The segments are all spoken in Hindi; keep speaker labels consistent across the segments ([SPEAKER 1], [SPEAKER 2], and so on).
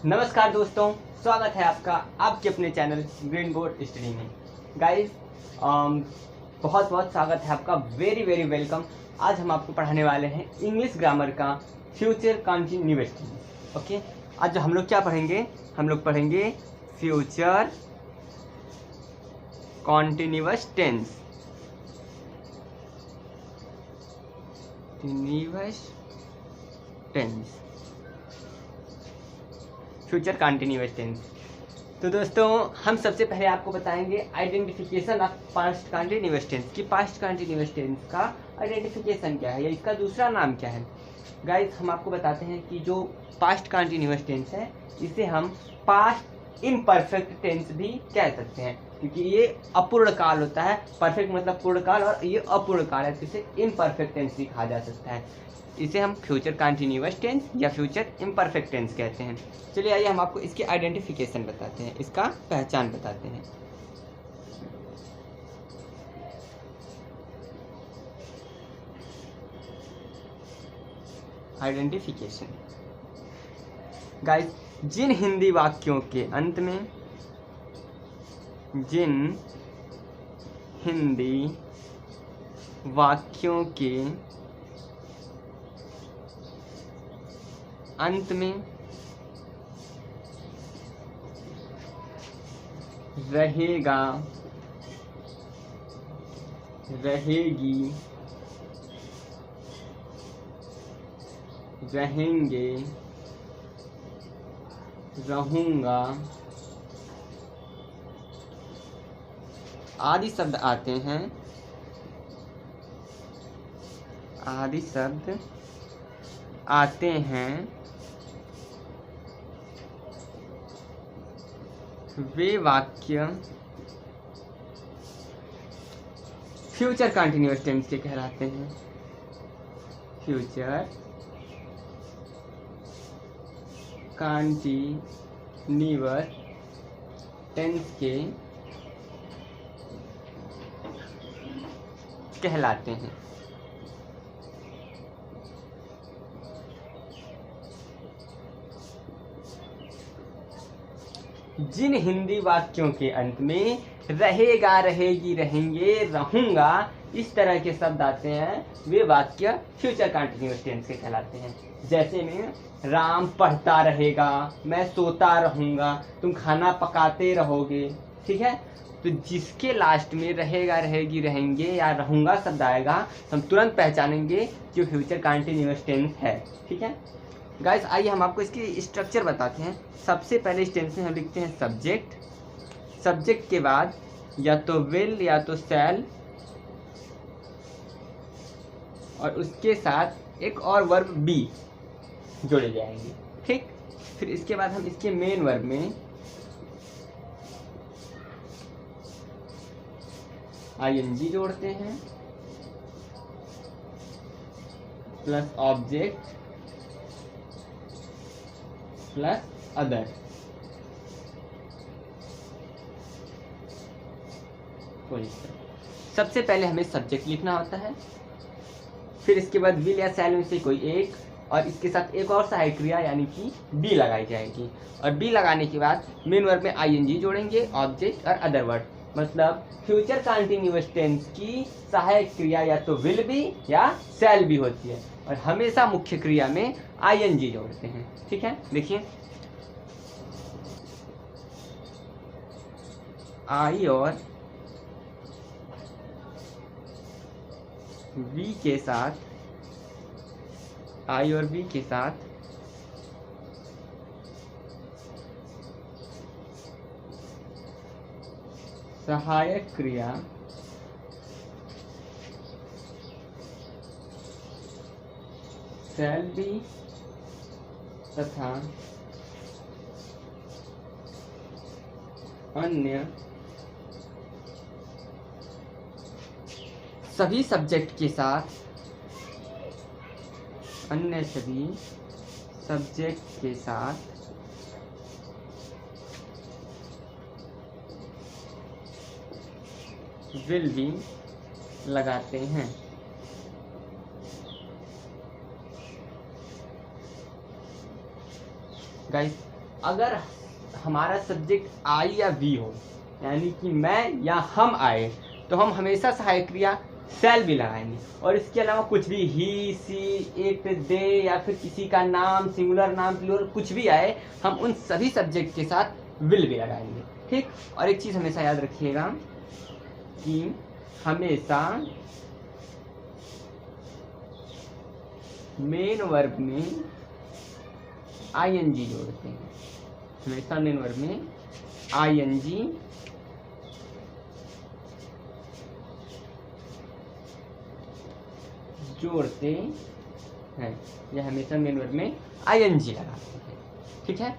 [SPEAKER 1] नमस्कार दोस्तों, स्वागत है आपका आपके अपने चैनल ग्रीन बोर्ड स्टडी में। गाइस बहुत बहुत स्वागत है आपका, वेरी वेरी वेलकम। आज हम आपको पढ़ाने वाले हैं इंग्लिश ग्रामर का फ्यूचर कंटिन्यूअस टेंस। ओके, आज हम लोग क्या पढ़ेंगे? हम लोग पढ़ेंगे future continuous tense. Future continuous tense. तो दोस्तों, हम सबसे पहले आपको बताएंगे identification of past continuous tense कि पास्ट कंटिन्यूअस टेंस का आइडेंटिफिकेशन क्या है या इसका दूसरा नाम क्या है। गाइस, हम आपको बताते हैं कि जो पास्ट कंटिन्यूअस टेंस है इसे हम पास्ट इम्परफेक्ट टेंस भी कह सकते हैं, क्योंकि ये अपूर्ण काल होता है। परफेक्ट मतलब पूर्ण काल और ये अपूर्ण काल है, तो इसे इम्परफेक्ट टेंस भी कहा जा सकता है। इसे हम फ्यूचर कंटिन्यूअस टेंस या फ्यूचर इम्परफेक्ट टेंस कहते हैं। चलिए आइए हम आपको इसकी आइडेंटिफिकेशन बताते हैं, इसका पहचान बताते हैं। आइडेंटिफिकेशन गाइस, जिन हिंदी वाक्यों के अंत में रहेगा, रहेगी, रहेंगे, रहूँगा आदि शब्द आते हैं, वे वाक्य फ्यूचर कंटिन्यूअस टेंस के कहलाते हैं। फ्यूचर कंटिन्यूअस टेंस के कहलाते हैं। जिन हिंदी वाक्यों के अंत में रहेगा, रहेगी, रहेंगे, रहूंगा इस तरह के शब्द आते हैं, वे वाक्य फ्यूचर कंटिन्यूअस टेंस के कहलाते हैं। जैसे में राम पढ़ता रहेगा, मैं सोता रहूंगा, तुम खाना पकाते रहोगे। ठीक है, तो जिसके लास्ट में रहेगा, रहेगी, रहेंगे या रहूंगा शब्द आएगा, हम तुरंत पहचानेंगे कि फ्यूचर कंटिन्यूअस टेंस है। ठीक है गाइस, आइए हम आपको इसकी स्ट्रक्चर बताते हैं। सबसे पहले इस टेंस में हम लिखते हैं सब्जेक्ट। सब्जेक्ट के बाद या तो विल या तो शैल, और उसके साथ एक और वर्ब बी जोड़े जाएंगे। ठीक, फिर इसके बाद हम इसके मेन वर्ब में आईएनजी जोड़ते हैं प्लस ऑब्जेक्ट प्लस अदर। सबसे पहले हमें सब्जेक्ट लिखना होता है, फिर इसके बाद विल या शैल में से कोई एक, और इसके साथ एक और सहायक क्रिया यानी कि बी लगाई जाएगी। और बी लगाने के बाद मेन वर्ब में आईएनजी जोड़ेंगे, ऑब्जेक्ट और अदर वर्ड। मतलब फ्यूचर कंटिन्यूअस टेंस की सहायक क्रिया या तो विल भी या शैल भी होती है, और हमेशा मुख्य क्रिया में आईएनजी जोड़ते हैं। ठीक है, देखिए आई और वी के साथ, आई और वी के साथ सहायक क्रिया शैल बी तथा अन्य सभी सब्जेक्ट के साथ, अन्य सभी सब्जेक्ट के साथ विल भी लगाते हैं। गाइस अगर हमारा सब्जेक्ट आई या वी हो, यानी कि मैं या हम आए, तो हम हमेशा सहायक क्रिया शैल भी लगाएंगे। और इसके अलावा कुछ भी ही, सी, इट, दे या फिर किसी का नाम, सिंगुलर नाम, प्लूरल कुछ भी आए, हम उन सभी सब्जेक्ट के साथ विल भी लगाएंगे। ठीक। और एक चीज़ हमेशा याद रखिएगा कि हमेशा मेन वर्ब में आईएनजी जोड़ते हैं, हमेशा मेन वर्ब में आईएनजी जोड़ते हैं, या हमेशा मेन वर्ब में आईएनजी लगाते हैं। ठीक है।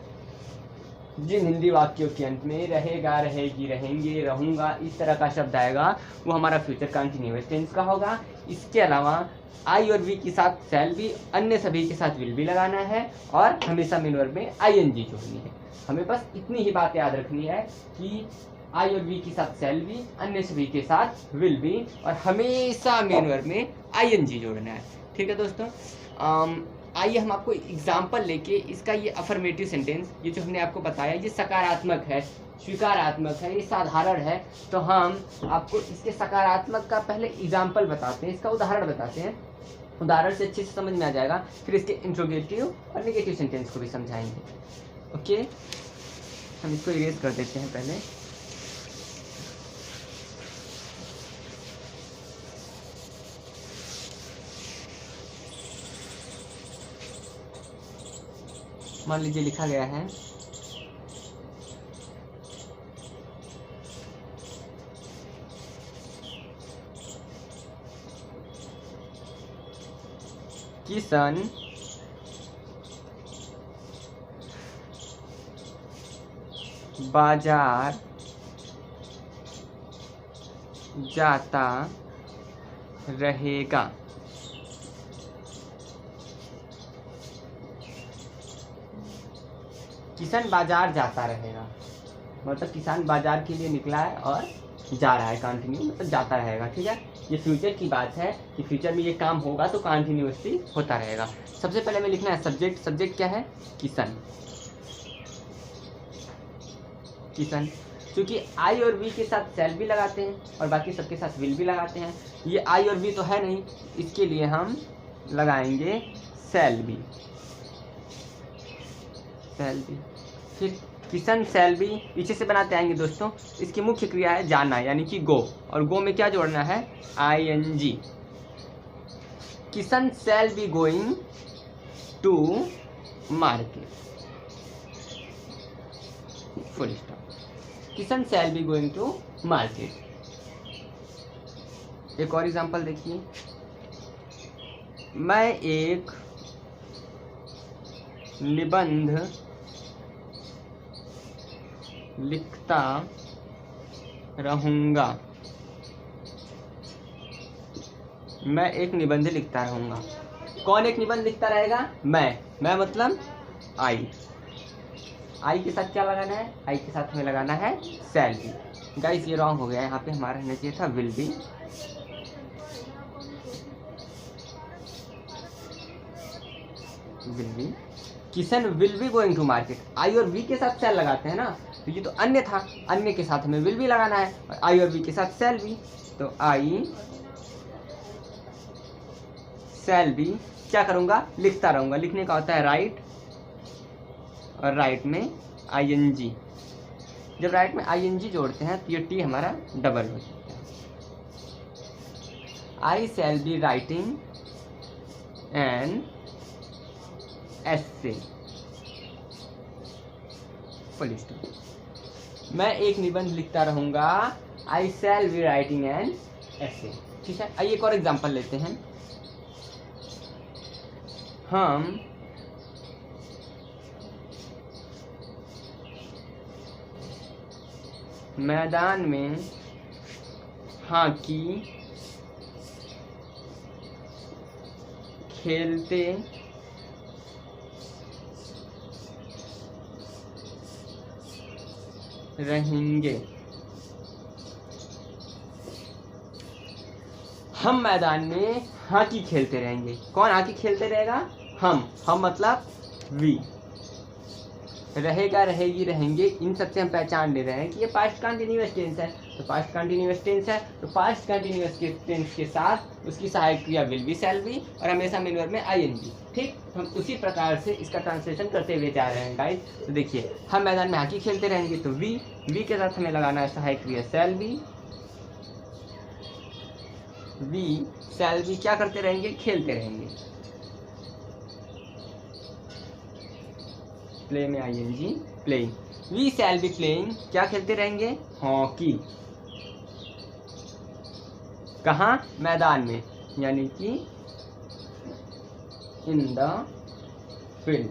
[SPEAKER 1] जिन हिंदी वाक्यों के अंत में रहेगा, रहेगी, रहेंगे, रहूंगा इस तरह का शब्द आएगा वो हमारा फ्यूचर कंटिन्यूअस टेंस का होगा। इसके अलावा आई और वी के साथ शैल भी, अन्य सभी के साथ विल भी लगाना है और हमेशा मेन वर्ब में आईएनजी जोड़नी है। हमें बस इतनी ही बात याद रखनी है कि आई और वी के साथ शैल भी, अन्य सभी के साथ विल भी और हमेशा मेन वर्ब में आईएनजी जोड़ना है। ठीक है दोस्तों। आइए हम आपको एग्जाम्पल लेके इसका ये अफर्मेटिव सेंटेंस, ये जो हमने आपको बताया, ये सकारात्मक है, स्वीकारात्मक है, ये साधारण है, तो हम आपको इसके सकारात्मक का पहले एग्जाम्पल बताते हैं, इसका उदाहरण बताते हैं। उदाहरण से अच्छे से समझ में आ जाएगा, फिर इसके इंट्रोगेटिव और नेगेटिव सेंटेंस को भी समझाएंगे। ओके, हम इसको इरेज कर देते हैं पहले। मान लीजिए लिखा गया है किशन बाजार जाता रहेगा। किसान बाजार जाता रहेगा मतलब किसान बाजार के लिए निकला है और जा रहा है, कंटिन्यू मतलब जाता रहेगा। ठीक है, ये फ्यूचर की बात है कि फ्यूचर में ये काम होगा तो कंटिन्यूअसली होता रहेगा। सबसे पहले हमें लिखना है सब्जेक्ट। सब्जेक्ट क्या है? किसान। किसान, क्योंकि आई और वी के साथ शैल भी लगाते हैं और बाकी सबके साथ विल भी लगाते हैं। ये आई और वी तो है नहीं, इसके लिए हम लगाएंगे शैल भी। शैल भी, फिर किशन शैल भी पीछे से बनाते आएंगे दोस्तों। इसकी मुख्य क्रिया है जाना, यानी कि गो, और गो में क्या जोड़ना है? ING. Kishan shall be going to market, full stop. Kishan shall be going to market. एक और एग्जांपल देखिए, मैं एक निबंध लिखता रहूँगा। मैं एक निबंध लिखता रहूँगा। कौन एक निबंध लिखता रहेगा? मैं मतलब आई। आई के साथ क्या लगाना है? आई के साथ हमें लगाना है शैल बी। गाइस ये रॉन्ग हो गया, यहाँ पे हमारा रहना चाहिए था will be. Will be. Kishan will be going to market. I और वी के साथ शैल लगाते हैं ना, तो ये तो अन्य था, अन्य के साथ हमें विल भी लगाना है और आई और वी के साथ शैल भी। तो आई शैल बी क्या करूँगा? लिखता रहूँगा। लिखने का होता है राइट, और राइट में आईएनजी। जब राइट में आईएनजी जोड़ते हैं तो ये टी हमारा डबल हो जाता है। I shall be writing an essay, full stop. मैं एक निबंध लिखता रहूँगा। I shall be writing an essay. ठीक है, आइए एक और एग्जांपल लेते हैं। हम मैदान में हॉकी खेलते रहेंगे। हम मैदान में हॉकी खेलते रहेंगे। कौन हॉकी खेलते रहेगा? हम मतलब वी। रहेगा, रहेगी, रहेंगे, इन सबसे हम पहचान ले रहे हैं कि ये पास्ट कंटिन्यूअस टेंस है। तो पास्ट कंटिन्यूअस टेंस है तो पास्ट कंटिन्यूअस टेंस के साथ उसकी सहायक क्रिया विल बी, शैल बी और हमेशा मेन वर्ब में आईएनजी। ठीक, हम उसी प्रकार से इसका ट्रांसलेशन करते हुए जा रहे हैं गाइस। तो देखिए, हम मैदान में हॉकी खेलते रहेंगे तो वी के साथ हमें लगाना है सहायक क्रिया shall be. We shall be क्या करते रहेंगे, खेलते रहेंगे। प्ले में ING, playing. We shall be playing, क्या खेलते रहेंगे, हॉकी। कहाँ, मैदान में, यानी कि इन द फील्ड।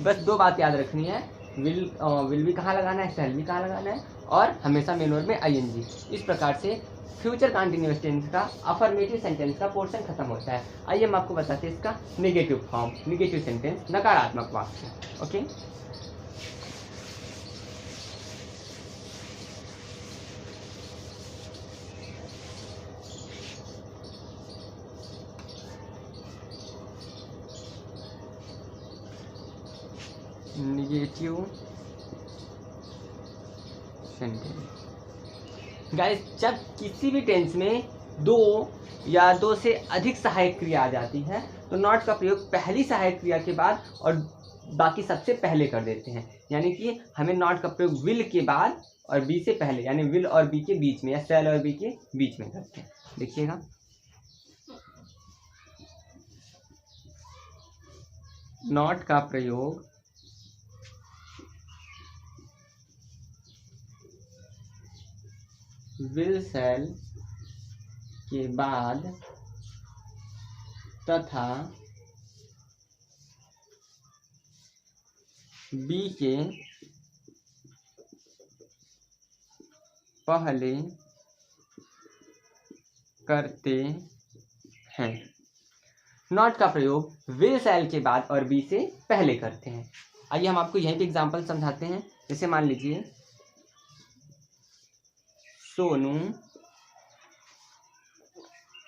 [SPEAKER 1] बस दो बात याद रखनी है, विल भी कहाँ लगाना है, शैल भी कहाँ लगाना है और हमेशा मेन वर्ब में आईएनजी। इस प्रकार से फ्यूचर कंटिन्यूअस टेंस का अफर्मेटिव सेंटेंस का पोर्शन खत्म होता है। आइए हम आपको बताते हैं इसका नेगेटिव फॉर्म, नेगेटिव सेंटेंस, नकारात्मक वाक्य। ओके, नेगेटिव सेंटेंस गाइस, जब किसी भी टेंस में दो या दो से अधिक सहायक क्रिया आ जाती है तो नॉट का प्रयोग पहली सहायक क्रिया के बाद और बाकी सबसे पहले कर देते हैं। यानी कि हमें नॉट का प्रयोग विल के बाद और बी से पहले, यानी विल और बी के बीच में या शैल और बी के बीच में करते हैं। देखिएगा, नॉट का प्रयोग विल शैल के बाद तथा बी के पहले करते हैं। नॉट का प्रयोग विल शैल के बाद और बी से पहले करते हैं। आइए हम आपको यहीं पे एग्जांपल समझाते हैं। जैसे मान लीजिए, सोनू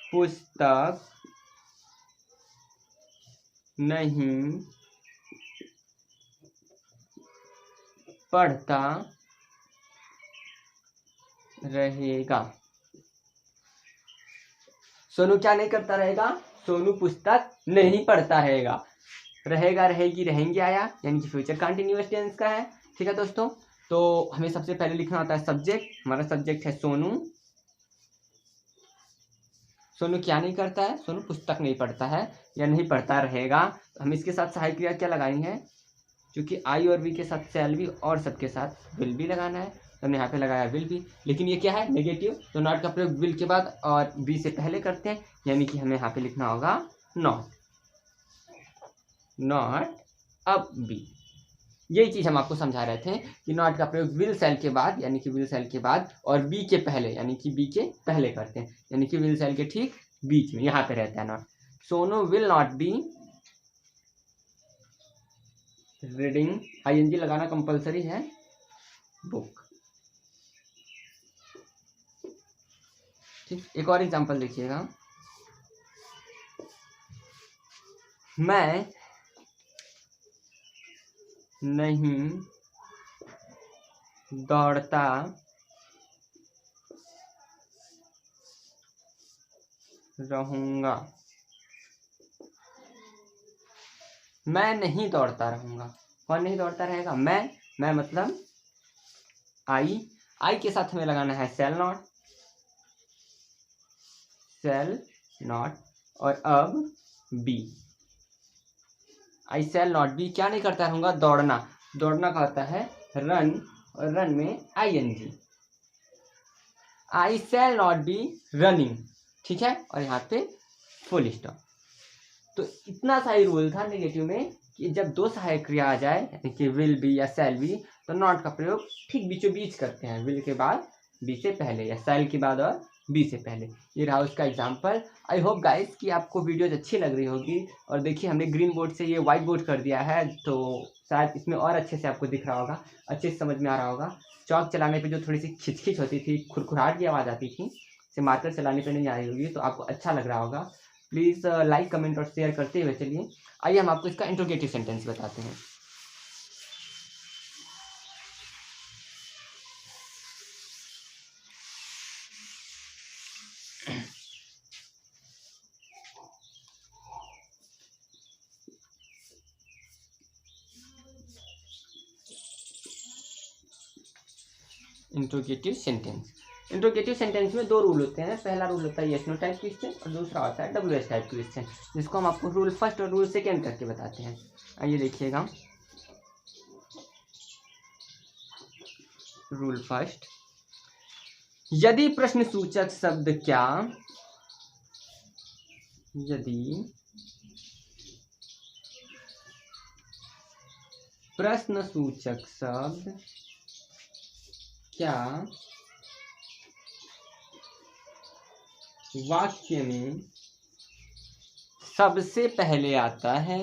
[SPEAKER 1] पुस्तक नहीं पढ़ता रहेगा। सोनू क्या नहीं करता रहेगा, सोनू पुस्तक नहीं पढ़ता रहेगा। रहेगा, रहेगी, रहेंगे आया, यानी कि फ्यूचर कंटिन्यूअस टेंस का है। ठीक है दोस्तों, तो हमें सबसे पहले लिखना होता है सब्जेक्ट। हमारा सब्जेक्ट है सोनू। सोनू क्या नहीं करता है, सोनू पुस्तक नहीं पढ़ता है या नहीं पढ़ता रहेगा। तो हम इसके साथ सहायक क्रिया क्या लगाई है, क्योंकि आई और वी के साथ शैल भी और सबके साथ विल भी लगाना है, तो हमने यहाँ पे लगाया विल भी। लेकिन ये क्या है, नेगेटिव, तो नॉट का प्रयोग विल के बाद और बी से पहले करते हैं, यानी कि हमें यहाँ पे लिखना होगा नॉट, नॉट अब बी। यही चीज हम आपको समझा रहे थे कि नॉट का प्रयोग विल सेल के बाद, यानी कि विल सेल के बाद और बी के पहले, यानी कि बी के पहले करते हैं, यानी कि विल सेल के ठीक बीच में यहाँ पे रहता है not. Sonu will not be reading, ING लगाना कंपलसरी है, बुक। ठीक, एक और एग्जांपल देखिएगा, मैं नहीं दौड़ता रहूंगा। मैं नहीं दौड़ता रहूंगा, कौन नहीं दौड़ता रहेगा, मैं मतलब आई के साथ हमें लगाना है शैल नॉट, शैल नॉट और अब be. I shall not be क्या नहीं करता रहूंगा, दौड़ना। दौड़ना का होता है रन और रन में ING. I shall not be running, ठीक है, और यहाँ पे फुल स्टॉप। तो इतना सा ही रूल था नेगेटिव में कि जब दो सहायक क्रिया आ जाए, यानी कि विल बी या शैल बी, तो नॉट का प्रयोग ठीक बीचों बीच करते हैं, विल के बाद बी से पहले या शैल के बाद और बी से पहले। ये रहा उसका एग्जाम्पल। आई होप गाइस कि आपको वीडियोज अच्छी लग रही होगी। और देखिए, हमने ग्रीन बोर्ड से ये वाइट बोर्ड कर दिया है, तो शायद इसमें और अच्छे से आपको दिख रहा होगा, अच्छे से समझ में आ रहा होगा। चौक चलाने पे जो थोड़ी सी खिचखिच होती थी, खुरखुराहट की आवाज़ आती थी, से मार्कर चलाने पे नहीं आ रही होगी, तो आपको अच्छा लग रहा होगा। प्लीज़ लाइक कमेंट और शेयर करते हुए चलिए आइए हम आपको इसका इंट्रोगेटिव सेंटेंस बताते हैं। इंट्रोगेटिव सेंटेंस में दो रूल होते हैं। पहला रूल होता है यस नो टाइप क्वेश्चन और दूसरा होता है WH टाइप क्वेश्चन, जिसको हम आपको रूल फर्स्ट और रूल सेकेंड करके बताते हैं। आइए देखिएगा। रूल फर्स्ट, यदि प्रश्न सूचक शब्द क्या, यदि प्रश्न सूचक शब्द क्या वाक्य में सबसे पहले आता है,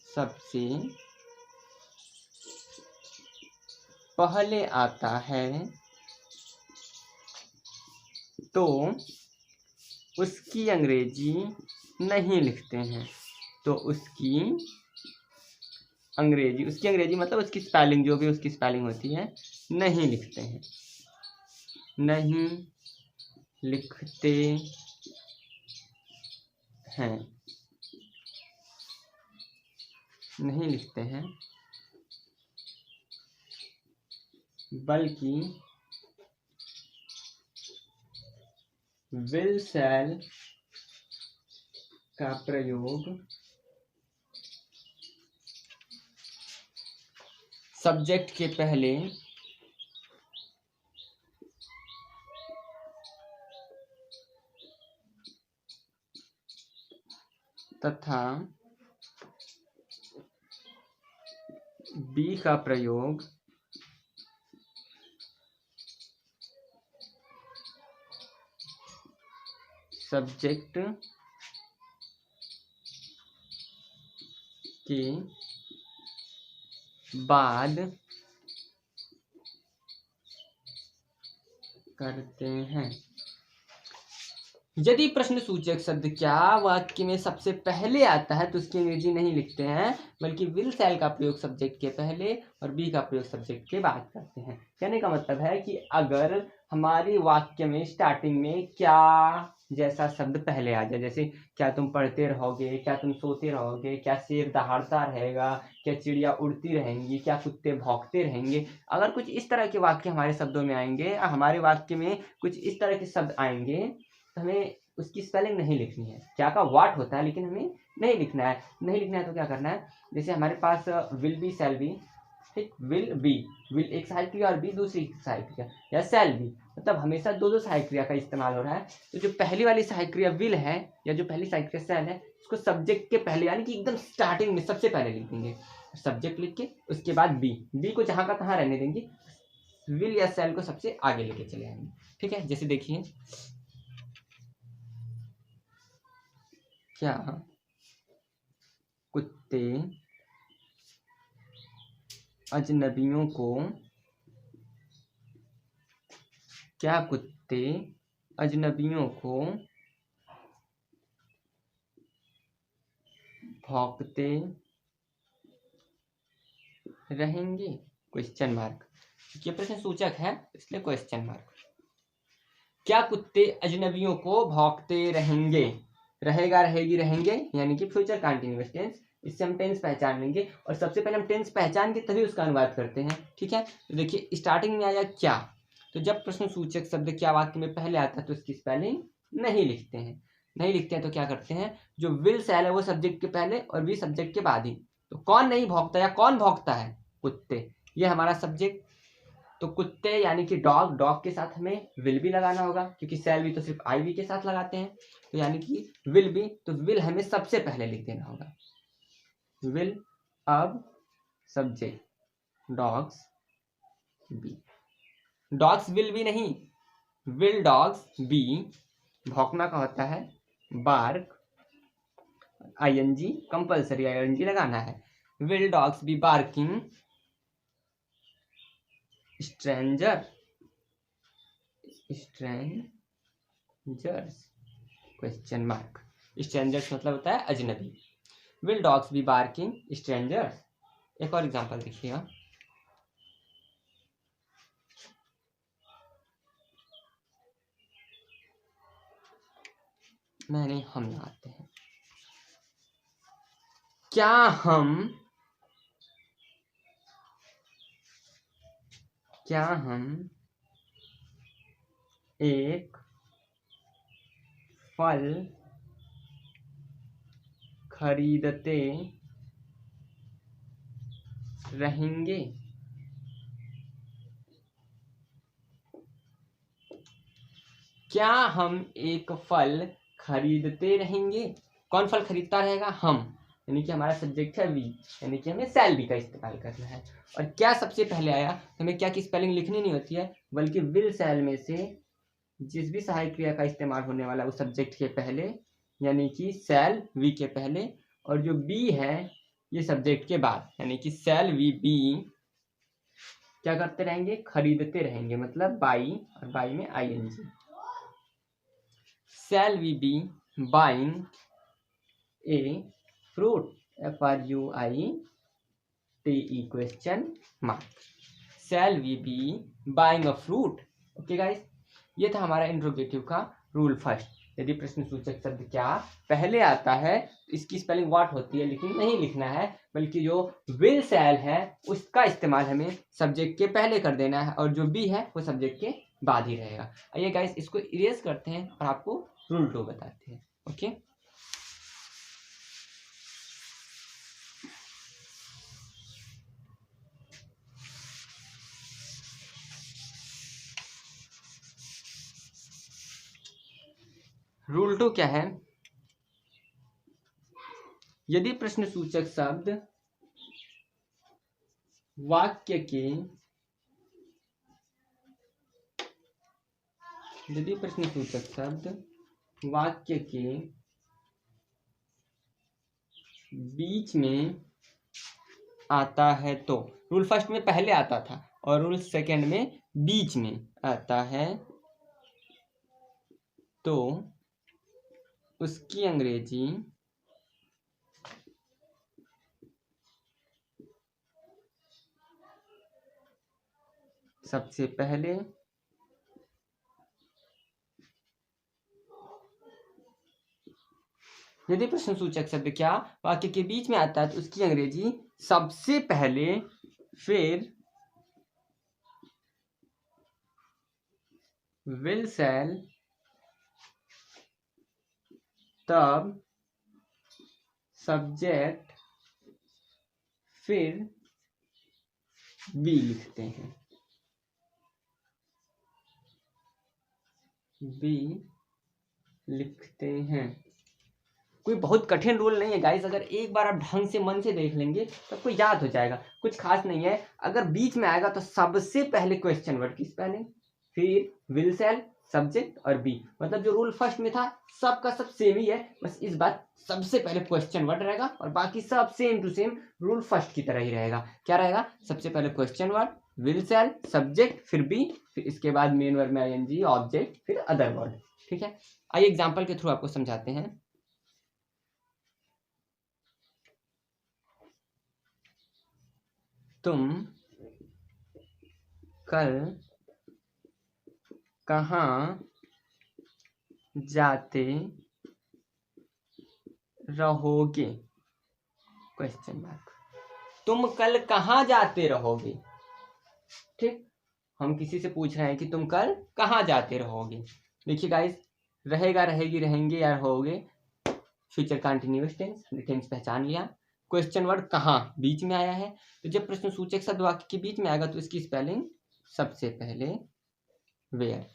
[SPEAKER 1] सबसे पहले आता है, तो उसकी अंग्रेजी नहीं लिखते हैं। तो उसकी अंग्रेजी मतलब उसकी स्पेलिंग, जो भी उसकी स्पेलिंग होती है, नहीं लिखते हैं, नहीं लिखते हैं, नहीं लिखते हैं, बल्कि विल शैल का प्रयोग सब्जेक्ट के पहले तथा बी का प्रयोग सब्जेक्ट के बाद करते हैं। यदि प्रश्न सूचक शब्द क्या वाक्य में सबसे पहले आता है तो उसकी अंग्रेजी नहीं लिखते हैं, बल्कि विल शैल का प्रयोग सब्जेक्ट के पहले और बी का प्रयोग सब्जेक्ट के बाद करते हैं। कहने का मतलब है कि अगर हमारी वाक्य में स्टार्टिंग में क्या जैसा शब्द पहले आ जाए, जैसे क्या तुम पढ़ते रहोगे, क्या तुम सोते रहोगे, क्या शेर दहाड़ता रहेगा, क्या चिड़िया उड़ती रहेंगी, क्या कुत्ते भौंकते रहेंगे, अगर कुछ इस तरह के वाक्य हमारे शब्दों में आएंगे, हमारे वाक्य में कुछ इस तरह के शब्द आएंगे, तो हमें उसकी स्पेलिंग नहीं लिखनी है। क्या का वाट होता है, लेकिन हमें नहीं लिखना है। नहीं लिखना है तो क्या करना है, जैसे हमारे पास विल बी शैल बी, ठीक, विल बी, विल एक सहायक क्रिया और बी दूसरी सहायक क्रिया, या शैल बी, मतलब हमेशा दो दो सहायक क्रिया का इस्तेमाल हो रहा है। तो जो पहली वाली सहायक क्रिया विल है या जो पहली सहायक क्रिया शैल है, उसको सब्जेक्ट के पहले यानी कि एकदम स्टार्टिंग में सबसे पहले लिख देंगे। सब्जेक्ट लिख के उसके बाद बी को जहां का तहां रहने देंगे, विल या शैल को सबसे आगे लेके चले आएंगे। ठीक है, जैसे देखिए, क्या कुत्ते अजनबियों को, क्या कुत्ते अजनबियों को भौंकते रहेंगे? क्वेश्चन मार्क, ये प्रश्न सूचक है इसलिए क्वेश्चन मार्क। क्या कुत्ते अजनबियों को भौंकते रहेंगे? रहेगा, रहेगी, रहेंगे यानी कि फ्यूचर कंटीन्यूअस टेंस। इससे हम टेंस पहचान लेंगे और सबसे पहले हम टेंस पहचान के तभी उसका अनुवाद करते हैं। ठीक है, तो देखिए स्टार्टिंग में आया क्या, तो जब प्रश्न सूचक शब्द क्या वाक्य में पहले आता है तो उसकी स्पेलिंग नहीं लिखते हैं। नहीं लिखते हैं तो क्या करते हैं, जो विल शैल है वो सब्जेक्ट के पहले और बी सब्जेक्ट के बाद ही। तो कौन नहीं भौंकता या कौन भौंकता है, कुत्ते, ये हमारा सब्जेक्ट। तो कुत्ते यानी कि डॉग, डॉग के साथ हमें विल भी लगाना होगा क्योंकि शैल भी तो सिर्फ आई वी के साथ लगाते हैं। तो यानी कि विल भी, तो विल हमें सबसे पहले लिख देना होगा, विल, अब subject dogs be, dogs will be नहीं, विल डॉग्स बी, भौंकना का होता है बार्क, आईएनजी कंपल्सरी आईएनजी लगाना है, will dogs be barking stranger question mark. Strangers मतलब होता है अजनबी। Will dogs be barking strangers. एक और एग्जांपल देखिएगा। मैंने हम लगाते हैं। क्या हम एक फल खरीदते रहेंगे? क्या हम एक फल खरीदते रहेंगे? कौन फल खरीदता रहेगा? हम, यानी कि हमारा सब्जेक्ट है वी, यानी कि हमें शैल बी का इस्तेमाल करना है। और क्या सबसे पहले आया, हमें क्या की स्पेलिंग लिखनी नहीं होती है, बल्कि विल शैल में से जिस भी सहायक क्रिया का इस्तेमाल होने वाला है उस सब्जेक्ट के पहले, यानी कि शैल वी के पहले, और जो बी है ये सब्जेक्ट के बाद, यानी कि शैल वी बी क्या करते रहेंगे? खरीदते रहेंगे, मतलब बाई, और बाई में ING. Shall we be buying a fruit, FRUITE question mark. Shall we be buying a fruit? Okay guys, ये था हमारा इंट्रोगेटिव का रूल फर्स्ट। यदि प्रश्न सूचक शब्द क्या पहले आता है, इसकी स्पेलिंग व्हाट होती है लेकिन नहीं लिखना है, बल्कि जो विल शैल है उसका इस्तेमाल हमें सब्जेक्ट के पहले कर देना है, और जो बी है वो सब्जेक्ट के बाद ही रहेगा। आइए गाइस इसको इरेज करते हैं और आपको रूल 2 बताते हैं। ओके, रूल 2 क्या है? यदि प्रश्न सूचक शब्द वाक्य के बीच में आता है, तो रूल फर्स्ट में पहले आता था और रूल सेकंड में बीच में आता है, तो उसकी अंग्रेजी सबसे पहले यदि प्रश्न सूचक शब्द क्या वाक्य के बीच में आता है तो उसकी अंग्रेजी सबसे पहले, फिर विल शैल, तब सब्जेक्ट, फिर बी लिखते हैं। कोई बहुत कठिन रूल नहीं है गाइस, अगर एक बार आप ढंग से मन से देख लेंगे तो आपको याद हो जाएगा, कुछ खास नहीं है। अगर बीच में आएगा तो सबसे पहले क्वेश्चन वर्ड की स्पेलिंग, फिर विल शैल, सब्जेक्ट और बी, मतलब जो रूल फर्स्ट में था सबका सब सेम ही है, बस इस बार सबसे पहले क्वेश्चन वर्ड रहेगा और बाकी सब same to same rule first की तरह ही रहेगा। क्या रहेगा? सबसे पहले question word, will shall, subject, फिर बी, फिर इसके बाद मेन वर्ब में आईएनजी, ऑब्जेक्ट, फिर अदर वर्ड। ठीक है, आइए एग्जाम्पल के थ्रू आपको समझाते हैं। तुम कल कहाँ जाते रहोगे? Question mark. तुम कल कहाँ जाते रहोगे? ठीक, हम किसी से पूछ रहे हैं कि तुम कल कहाँ जाते रहोगे। देखिए गाइस, रहेगा, रहेगी, रहेंगे या रहोगे फ्यूचर कंटिन्यूअस टेंस, टेंस पहचान लिया। क्वेश्चन वर्ड कहाँ बीच में आया है, तो जब प्रश्न सूचक शब्द वाक्य के बीच में आएगा तो इसकी स्पेलिंग सबसे पहले वेयर।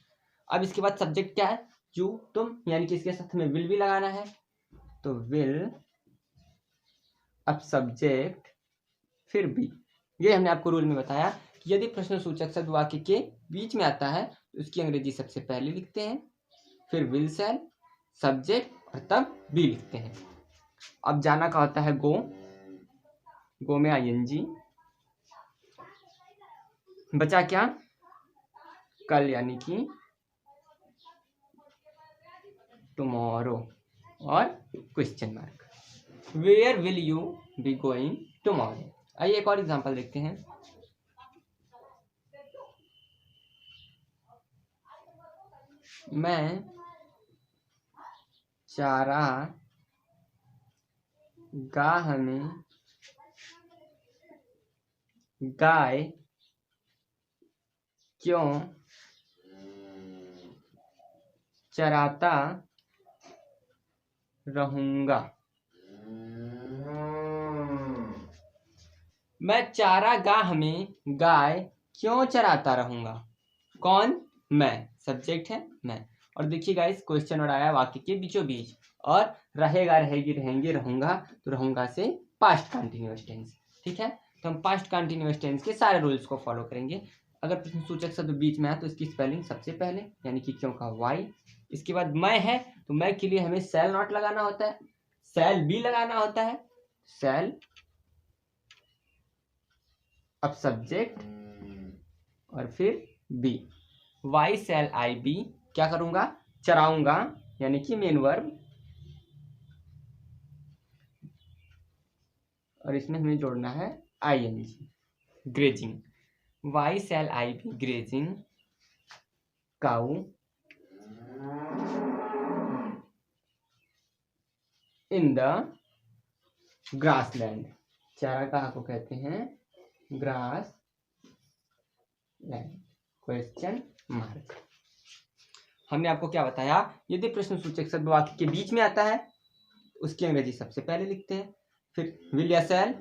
[SPEAKER 1] अब इसके बाद सब्जेक्ट क्या है? यू, तुम, यानी कि इसके साथ हमें विल भी लगाना है, तो विल, अब सब्जेक्ट, फिर बी। ये हमने आपको रूल में बताया कि यदि प्रश्न सूचक शब्द वाक्य के बीच में आता है तो उसकी अंग्रेजी सबसे पहले लिखते हैं, फिर विल शैल, सब्जेक्ट और तब बी लिखते हैं। अब जाना का होता है गो, गो में आईएनजी, बचा क्या? कल, यानी कि टुमारो और question mark. Where will you be going tomorrow. आइए एक और एग्जांपल देखते हैं। मैं चारागाह में गाय क्यों चराता रहूंगा। मैं चारागाह में गाय क्यों चराता रहूंगा। कौन? मैं, सब्जेक्ट है मैं। और देखिए गाइस क्वेश्चन और आया वाक्य के बीचों बीच, और रहेगा, रहेगी, रहेंगे, रहूंगा, तो रहूंगा से पास्ट कंटिन्यूअस टेंस। ठीक है, तो हम पास्ट कंटिन्यूअस टेंस के सारे रूल्स को फॉलो करेंगे। अगर प्रश्न सूचक शब्द बीच में है तो इसकी स्पेलिंग सबसे पहले, यानी कि क्यों का वाई। इसके बाद मैं है तो मैं के लिए हमें सेल नॉट लगाना होता है, सेल बी लगाना होता है, सेल अब सब्जेक्ट और फिर B. Y shall I B, क्या करूंगा? चराऊंगा, यानी कि मेन वर्ब, और इसमें हमें जोड़ना है ING, grazing. Why shall I be grazing cow in the grassland. चारागाह को कहते हैं ग्रास लैंड, क्वेश्चन मार्क। हमने आपको क्या बताया, यदि प्रश्न सूचक शब्द वाक्य के बीच में आता है उसकी अंग्रेजी सबसे पहले लिखते हैं, फिर विल या सेल,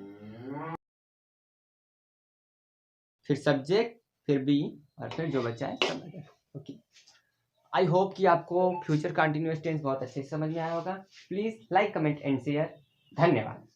[SPEAKER 1] फिर सब्जेक्ट, फिर बी, और फिर जो बचा है सब अदर। ओके, आई होप कि आपको फ्यूचर कंटिन्यूअस टेंस बहुत अच्छे से समझ में आया होगा। Please like, comment and share. धन्यवाद।